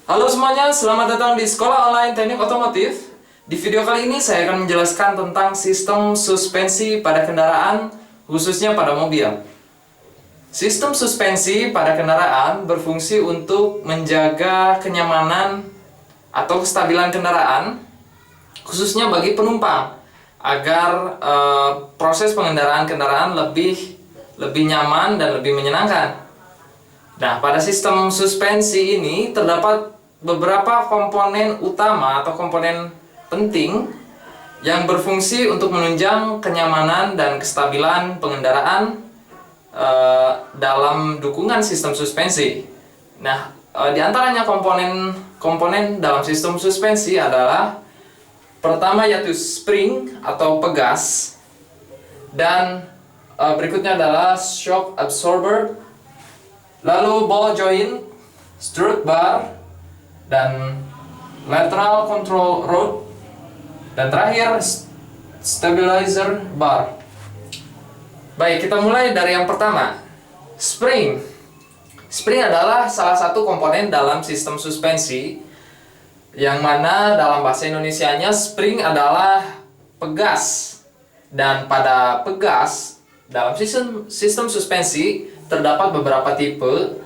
Halo semuanya, selamat datang di Sekolah Online Teknik Otomotif. Di video kali ini saya akan menjelaskan tentang sistem suspensi pada kendaraan, khususnya pada mobil. Sistem suspensi pada kendaraan berfungsi untuk menjaga kenyamanan atau kestabilan kendaraan, khususnya bagi penumpang, agar proses pengendaraan kendaraan lebih nyaman dan lebih menyenangkan. Nah, pada sistem suspensi ini terdapat beberapa komponen utama atau komponen penting yang berfungsi untuk menunjang kenyamanan dan kestabilan pengendaraan dalam dukungan sistem suspensi. Nah, di antaranya komponen dalam sistem suspensi adalah pertama yaitu spring atau pegas, dan berikutnya adalah shock absorber, lalu ball joint, strut bar, dan lateral control rod, dan terakhir stabilizer bar. Baik, kita mulai dari yang pertama, spring. Spring adalah salah satu komponen dalam sistem suspensi, yang mana dalam bahasa Indonesianya spring adalah pegas. Dan pada pegas dalam sistem suspensi terdapat beberapa tipe,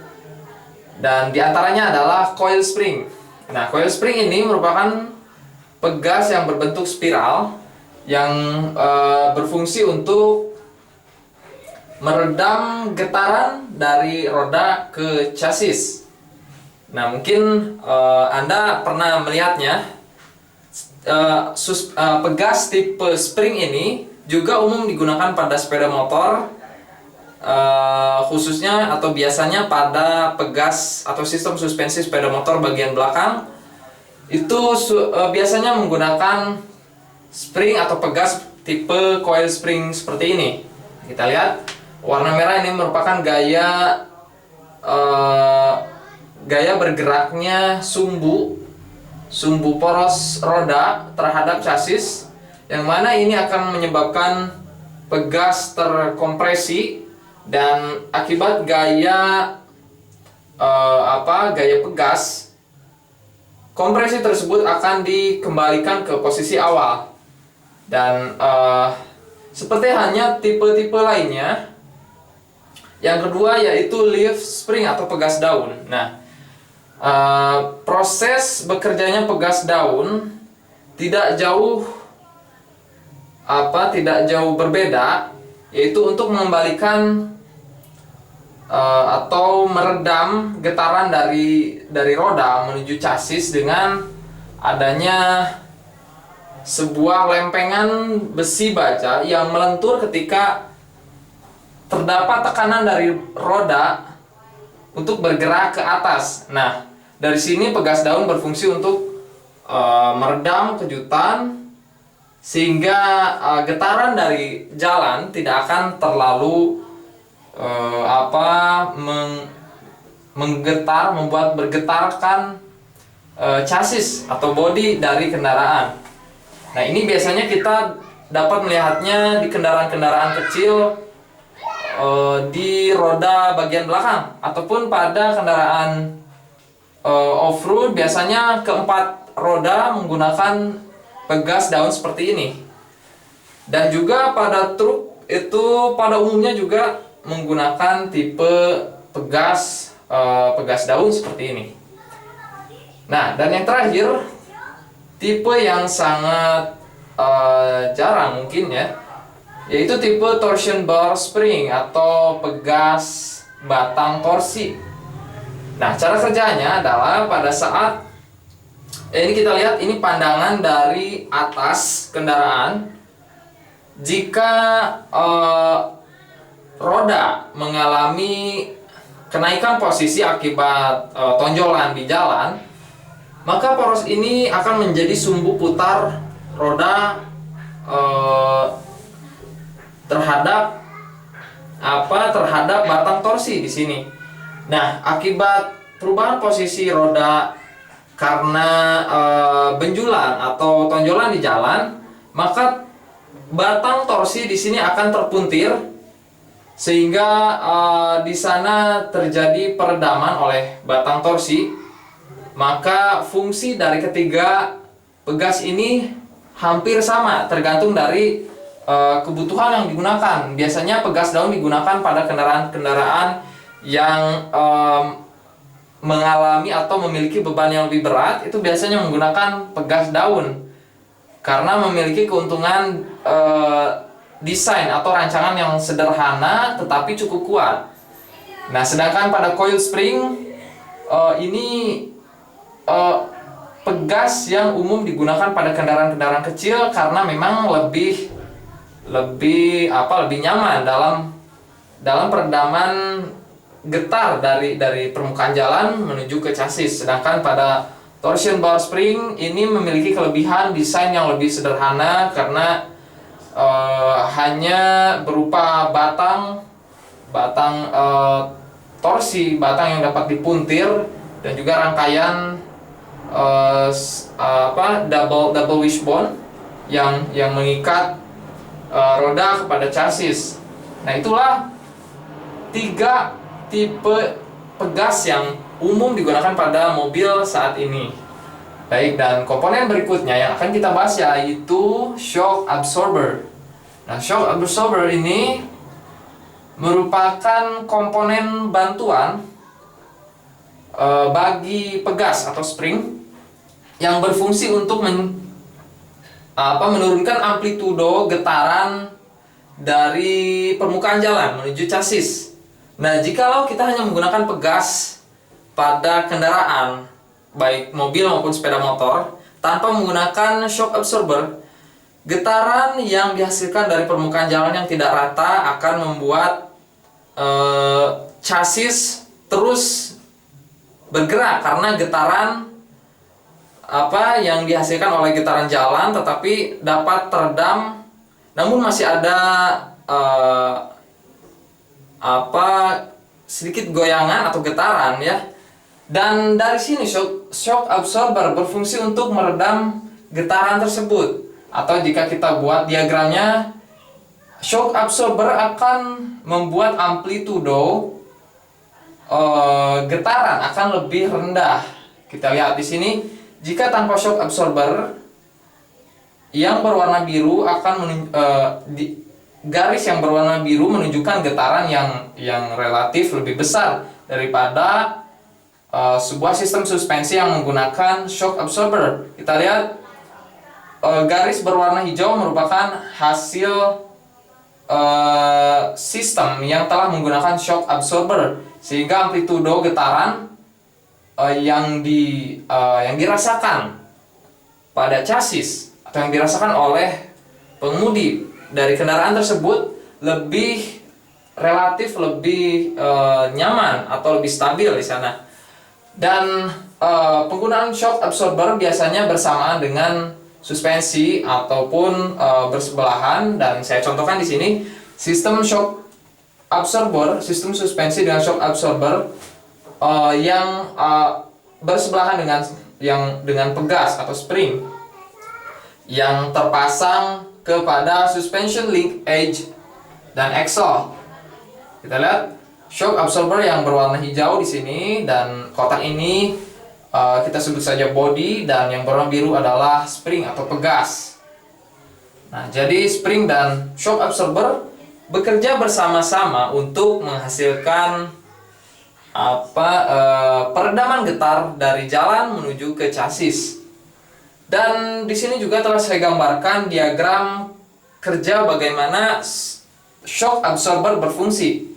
dan diantaranya adalah coil spring. Nah, coil spring ini merupakan pegas yang berbentuk spiral yang berfungsi untuk meredam getaran dari roda ke chassis. Nah, mungkin Anda pernah melihatnya. Pegas tipe spring ini juga umum digunakan pada sepeda motor, khususnya atau biasanya pada pegas atau sistem suspensi sepeda motor bagian belakang. Itu biasanya menggunakan spring atau pegas tipe coil spring seperti ini. Kita lihat warna merah ini merupakan gaya bergeraknya sumbu poros roda terhadap chassis, yang mana ini akan menyebabkan pegas terkompresi, dan akibat gaya pegas, kompresi tersebut akan dikembalikan ke posisi awal. Dan seperti hanya tipe-tipe lainnya, yang kedua yaitu leaf spring atau pegas daun. Nah, proses bekerjanya pegas daun tidak jauh berbeda, yaitu untuk mengembalikan atau meredam getaran dari roda menuju chassis dengan adanya sebuah lempengan besi baja yang melentur ketika terdapat tekanan dari roda untuk bergerak ke atas. Nah, dari sini pegas daun berfungsi untuk meredam kejutan, sehingga getaran dari jalan tidak akan terlalu membuat bergetarkan chassis atau bodi dari kendaraan. Nah, ini biasanya kita dapat melihatnya di kendaraan-kendaraan kecil di roda bagian belakang, ataupun pada kendaraan off-road biasanya keempat roda menggunakan pegas daun seperti ini. Dan juga pada truk itu pada umumnya juga menggunakan tipe pegas daun seperti ini. Nah, dan yang terakhir, tipe yang sangat jarang mungkin ya, yaitu tipe torsion bar spring atau pegas batang torsi. Nah, cara kerjanya adalah pada saat ini kita lihat, ini pandangan dari atas kendaraan. Jika roda mengalami kenaikan posisi akibat tonjolan di jalan, maka poros ini akan menjadi sumbu putar roda terhadap batang torsi di sini. Nah, akibat perubahan posisi roda karena benjulan atau tonjolan di jalan, maka batang torsi di sini akan terpuntir, sehingga di sana terjadi peredaman oleh batang torsi, maka fungsi dari ketiga pegas ini hampir sama, tergantung dari kebutuhan yang digunakan. Biasanya pegas daun digunakan pada kendaraan-kendaraan yang mengalami atau memiliki beban yang lebih berat, itu biasanya menggunakan pegas daun karena memiliki keuntungan desain atau rancangan yang sederhana tetapi cukup kuat. Nah, sedangkan pada coil spring ini pegas yang umum digunakan pada kendaraan-kendaraan kecil karena memang lebih nyaman dalam peredaman getar dari permukaan jalan menuju ke chassis. Sedangkan pada torsion bar spring ini memiliki kelebihan desain yang lebih sederhana karena hanya berupa batang torsi, batang yang dapat dipuntir, dan juga rangkaian double wishbone yang mengikat roda kepada chassis. Nah, itulah 3 tipe pegas yang umum digunakan pada mobil saat ini. Baik, dan komponen berikutnya yang akan kita bahas yaitu shock absorber. Nah, shock absorber ini merupakan komponen bantuan bagi pegas atau spring yang berfungsi untuk menurunkan amplitudo getaran dari permukaan jalan menuju chassis. Nah, jikalau kita hanya menggunakan pegas pada kendaraan, baik mobil maupun sepeda motor, tanpa menggunakan shock absorber, getaran yang dihasilkan dari permukaan jalan yang tidak rata akan membuat chassis terus bergerak karena getaran yang dihasilkan oleh getaran jalan tetapi dapat teredam, namun masih ada sedikit goyangan atau getaran ya. Dan dari sini shock absorber berfungsi untuk meredam getaran tersebut. Atau jika kita buat diagramnya, shock absorber akan membuat amplitudo getaran akan lebih rendah. Kita lihat di sini, jika tanpa shock absorber, yang berwarna biru akan garis yang berwarna biru menunjukkan getaran yang relatif lebih besar daripada sebuah sistem suspensi yang menggunakan shock absorber. Kita lihat garis berwarna hijau merupakan hasil sistem yang telah menggunakan shock absorber, sehingga amplitudo getaran yang dirasakan pada chassis atau yang dirasakan oleh pengemudi dari kendaraan tersebut relatif lebih nyaman atau lebih stabil di sana. Dan penggunaan shock absorber biasanya bersamaan dengan suspensi ataupun bersebelahan, dan saya contohkan di sini sistem shock absorber, sistem suspensi dengan shock absorber yang bersebelahan dengan pegas atau spring yang terpasang kepada suspension link edge dan axle. Kita lihat shock absorber yang berwarna hijau di sini, dan kotak ini kita sebut saja body, dan yang berwarna biru adalah spring atau pegas. Nah, jadi spring dan shock absorber bekerja bersama-sama untuk menghasilkan peredaman getar dari jalan menuju ke chassis. Dan di sini juga telah saya gambarkan diagram kerja bagaimana shock absorber berfungsi.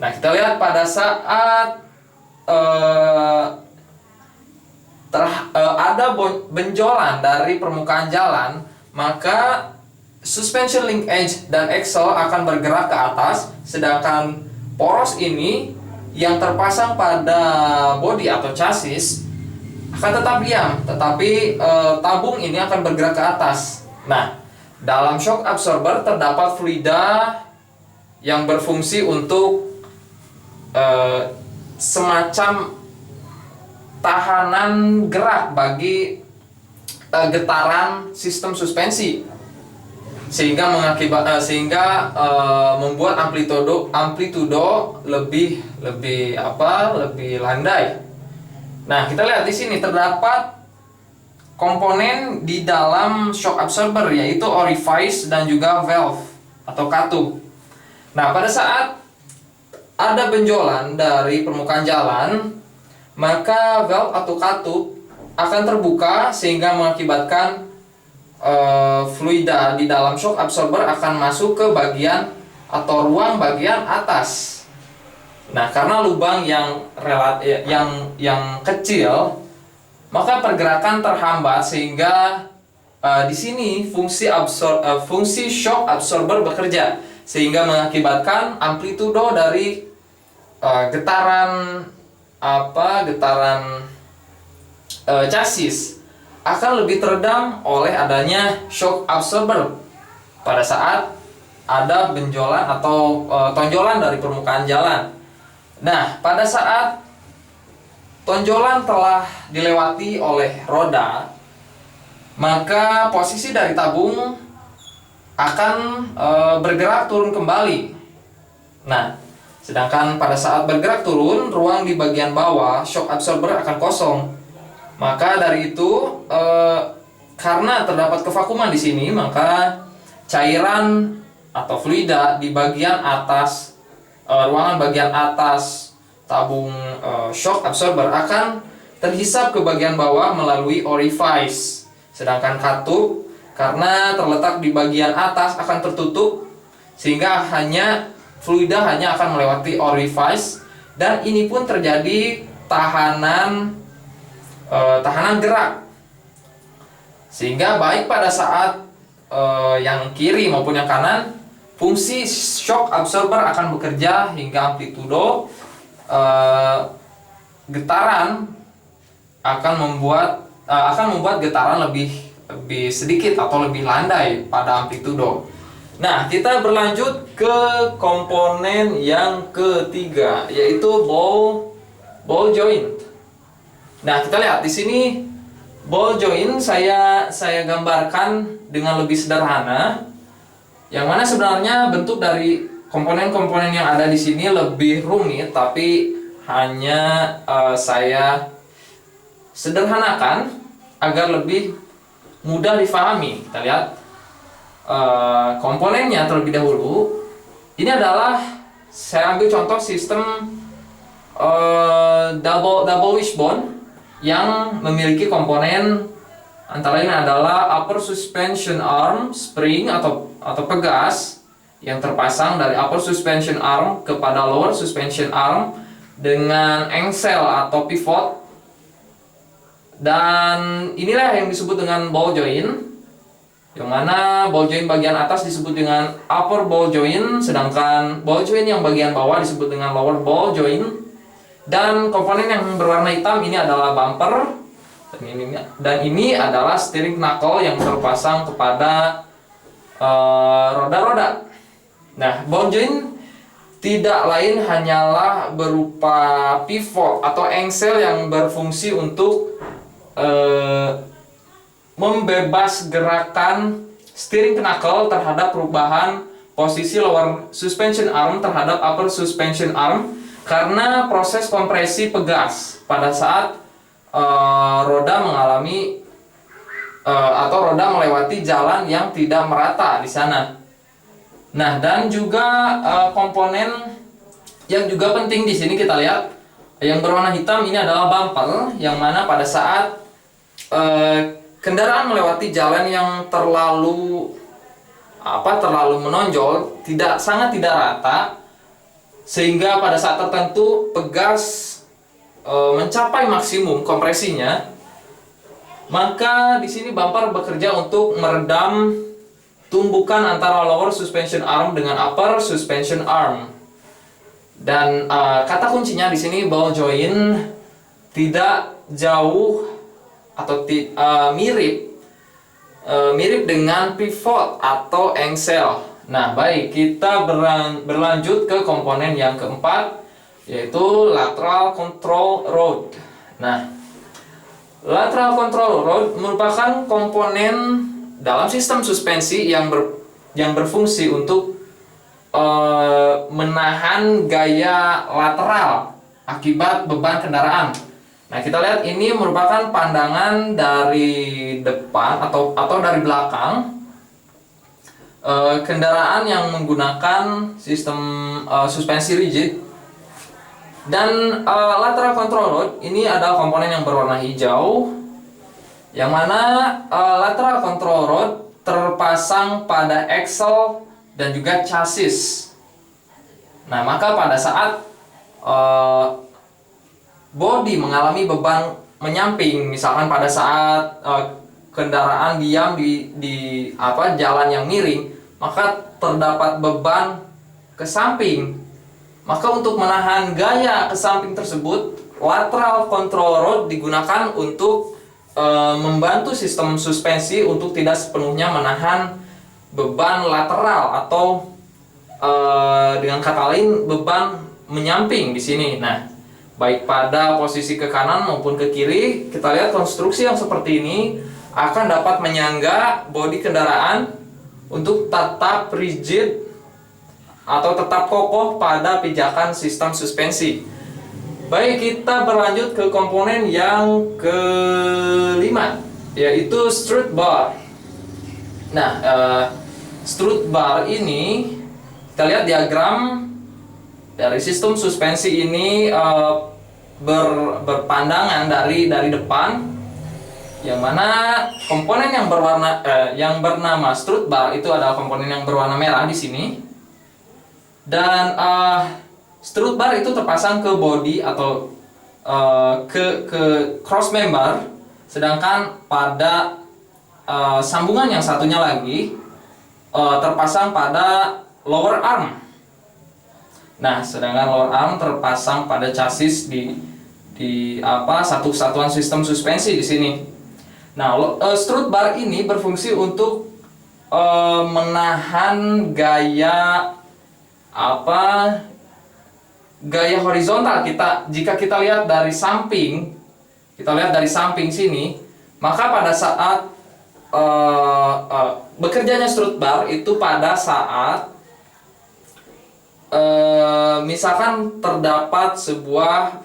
Nah, kita lihat pada saat ada benjolan dari permukaan jalan, maka suspension link edge dan axle akan bergerak ke atas, sedangkan poros ini yang terpasang pada bodi atau chassis akan tetap diam, tetapi tabung ini akan bergerak ke atas. Nah, dalam shock absorber terdapat fluida yang berfungsi untuk semacam tahanan gerak bagi getaran sistem suspensi, sehingga membuat amplitudo lebih landai. Nah, kita lihat di sini terdapat komponen di dalam shock absorber, yaitu orifice dan juga valve atau katup. Nah, pada saat ada benjolan dari permukaan jalan, maka valve atau katup akan terbuka sehingga mengakibatkan fluida di dalam shock absorber akan masuk ke bagian atau ruang bagian atas. Nah, karena lubang yang kecil, maka pergerakan terhambat sehingga di sini fungsi shock absorber bekerja sehingga mengakibatkan amplitudo dari getaran chassis akan lebih teredam oleh adanya shock absorber pada saat ada benjolan atau tonjolan dari permukaan jalan. Nah, pada saat tonjolan telah dilewati oleh roda, maka posisi dari tabung akan bergerak turun kembali. Nah, sedangkan pada saat bergerak turun, ruang di bagian bawah shock absorber akan kosong. Maka dari itu, karena terdapat kevakuman di sini, maka cairan atau fluida di bagian atas ruangan bagian atas tabung shock absorber akan terhisap ke bagian bawah melalui orifice. Sedangkan katup karena terletak di bagian atas akan tertutup sehingga fluida hanya akan melewati orifice, dan ini pun terjadi tahanan gerak. Sehingga baik pada saat yang kiri maupun yang kanan, fungsi shock absorber akan bekerja hingga amplitudo getaran akan membuat getaran lebih sedikit atau lebih landai pada amplitudo. Nah, kita berlanjut ke komponen yang ketiga, yaitu ball joint. Nah, kita lihat di sini ball joint saya gambarkan dengan lebih sederhana, yang mana sebenarnya bentuk dari komponen-komponen yang ada di sini lebih rumit, tapi hanya saya sederhanakan agar lebih mudah difahami. Kita lihat komponennya terlebih dahulu. Ini adalah, saya ambil contoh sistem double wishbone yang memiliki komponen antara lain adalah upper suspension arm spring atau pegas yang terpasang dari upper suspension arm kepada lower suspension arm dengan engsel atau pivot, dan inilah yang disebut dengan ball joint, yang mana ball joint bagian atas disebut dengan upper ball joint, sedangkan ball joint yang bagian bawah disebut dengan lower ball joint. Dan komponen yang berwarna hitam ini adalah bumper, dan ini adalah steering knuckle yang terpasang kepada roda-roda. Nah, ball joint tidak lain hanyalah berupa pivot atau engsel yang berfungsi untuk membebas gerakan steering knuckle terhadap perubahan posisi lower suspension arm terhadap upper suspension arm karena proses kompresi pegas pada saat roda mengalami atau roda melewati jalan yang tidak merata di sana. Nah, dan juga komponen yang juga penting di sini kita lihat yang berwarna hitam ini adalah bumper, yang mana pada saat kendaraan melewati jalan yang terlalu menonjol, sangat tidak rata, sehingga pada saat tertentu pegas mencapai maksimum kompresinya, maka di sini bumper bekerja untuk meredam tumbukan antara lower suspension arm dengan upper suspension arm. Dan kata kuncinya di sini ball joint tidak jauh atau mirip dengan pivot atau engsel. Nah, baik, kita berlanjut ke komponen yang keempat, yaitu lateral control rod. Nah, lateral control rod merupakan komponen dalam sistem suspensi yang berfungsi untuk menahan gaya lateral akibat beban kendaraan. Nah, kita lihat ini merupakan pandangan dari depan atau dari belakang kendaraan yang menggunakan sistem suspensi rigid. Dan lateral control rod ini adalah komponen yang berwarna hijau, yang mana lateral control rod terpasang pada axle dan juga chassis. Nah, maka pada saat bodi mengalami beban menyamping, misalkan pada saat kendaraan diam di jalan yang miring, maka terdapat beban ke samping. Maka untuk menahan gaya ke samping tersebut, lateral control rod digunakan untuk membantu sistem suspensi untuk tidak sepenuhnya menahan beban lateral atau dengan kata lain beban menyamping di sini. Nah, baik pada posisi ke kanan maupun ke kiri, kita lihat konstruksi yang seperti ini akan dapat menyangga bodi kendaraan untuk tetap rigid atau tetap kokoh pada pijakan sistem suspensi. Baik, kita berlanjut ke komponen yang kelima, yaitu strut bar. Nah, strut bar ini, kita lihat diagram dari sistem suspensi ini berpandangan dari depan, yang mana komponen yang bernama strut bar itu adalah komponen yang berwarna merah di sini. Dan strut bar itu terpasang ke bodi atau ke cross member, sedangkan pada sambungan yang satunya lagi terpasang pada lower arm. Nah, sedangkan lower arm terpasang pada chassis di satu kesatuan sistem suspensi di sini. Nah, strut bar ini berfungsi untuk menahan gaya horizontal jika kita lihat dari samping. Sini, maka pada saat bekerjanya strut bar itu pada saat misalkan terdapat sebuah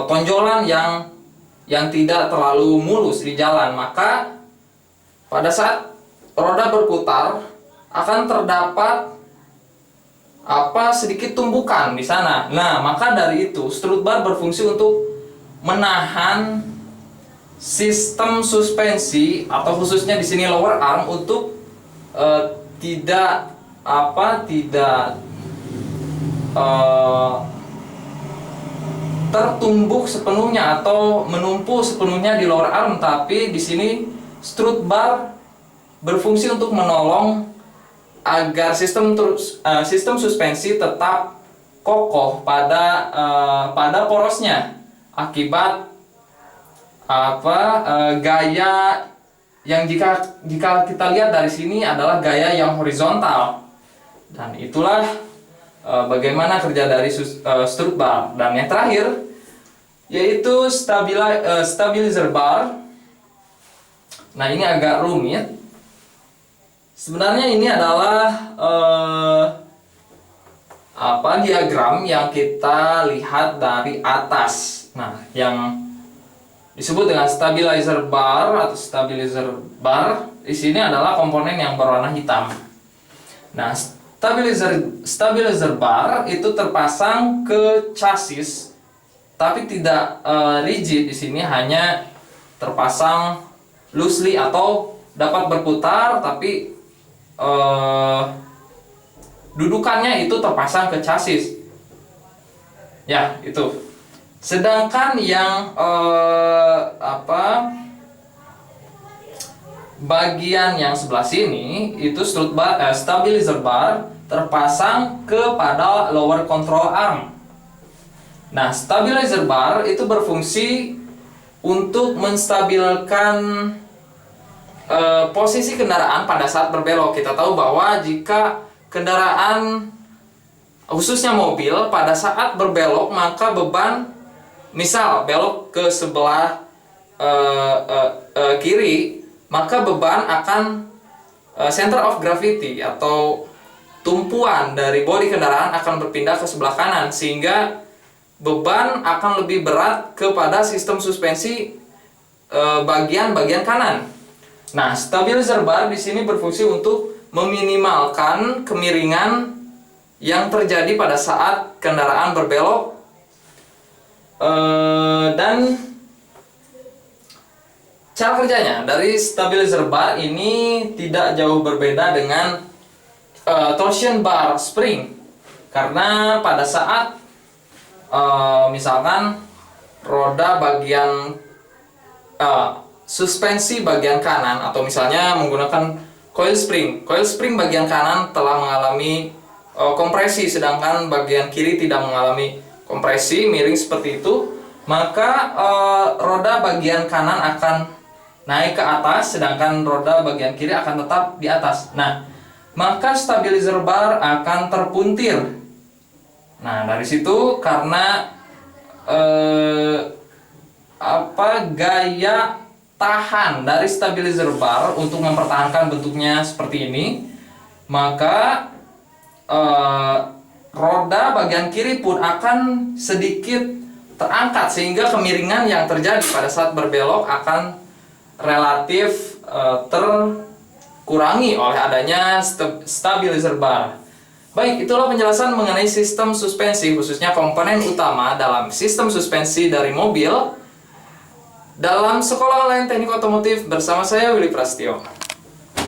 tonjolan yang tidak terlalu mulus di jalan, maka pada saat roda berputar akan terdapat sedikit tumbukan di sana. Nah, maka dari itu strut bar berfungsi untuk menahan sistem suspensi atau khususnya di sini lower arm untuk tidak tertumbuk sepenuhnya atau menumpuk sepenuhnya di lower arm, tapi di sini strut bar berfungsi untuk menolong agar sistem suspensi tetap kokoh pada porosnya akibat gaya yang jika kita lihat dari sini adalah gaya yang horizontal. Dan itulah bagaimana kerja dari strut bar. Dan yang terakhir yaitu stabilizer bar. Nah, ini agak rumit. Sebenarnya ini adalah diagram yang kita lihat dari atas. Nah, yang disebut dengan stabilizer bar atau stabilizer bar di sini adalah komponen yang berwarna hitam. Nah, stabilizer bar itu terpasang ke chassis, tapi tidak rigid di sini, hanya terpasang loosely atau dapat berputar, tapi dudukannya itu terpasang ke chassis. Ya, itu. Sedangkan yang bagian yang sebelah sini itu stabilizer bar terpasang kepada lower control arm. Nah, stabilizer bar itu berfungsi untuk menstabilkan posisi kendaraan pada saat berbelok. Kita tahu bahwa jika kendaraan, khususnya mobil, pada saat berbelok, maka beban, misal belok ke sebelah kiri, maka beban akan center of gravity atau tumpuan dari bodi kendaraan akan berpindah ke sebelah kanan, sehingga beban akan lebih berat kepada sistem suspensi bagian kanan. Nah, stabilizer bar di sini berfungsi untuk meminimalkan kemiringan yang terjadi pada saat kendaraan berbelok, dan cara kerjanya dari stabilizer bar ini tidak jauh berbeda dengan torsion bar spring, karena pada saat misalkan roda bagian suspensi bagian kanan, atau misalnya menggunakan coil spring bagian kanan telah mengalami kompresi, sedangkan bagian kiri tidak mengalami kompresi, miring seperti itu, maka roda bagian kanan akan naik ke atas, sedangkan roda bagian kiri akan tetap di atas. Nah, maka stabilizer bar akan terpuntir. Nah, dari situ karena gaya tahan dari stabilizer bar untuk mempertahankan bentuknya seperti ini, maka roda bagian kiri pun akan sedikit terangkat, sehingga kemiringan yang terjadi pada saat berbelok akan relatif terkurangi oleh adanya stabilizer bar. Baik, itulah penjelasan mengenai sistem suspensi, khususnya komponen utama dalam sistem suspensi dari mobil dalam Sekolah Online Teknik Otomotif bersama saya, Willy Prastio.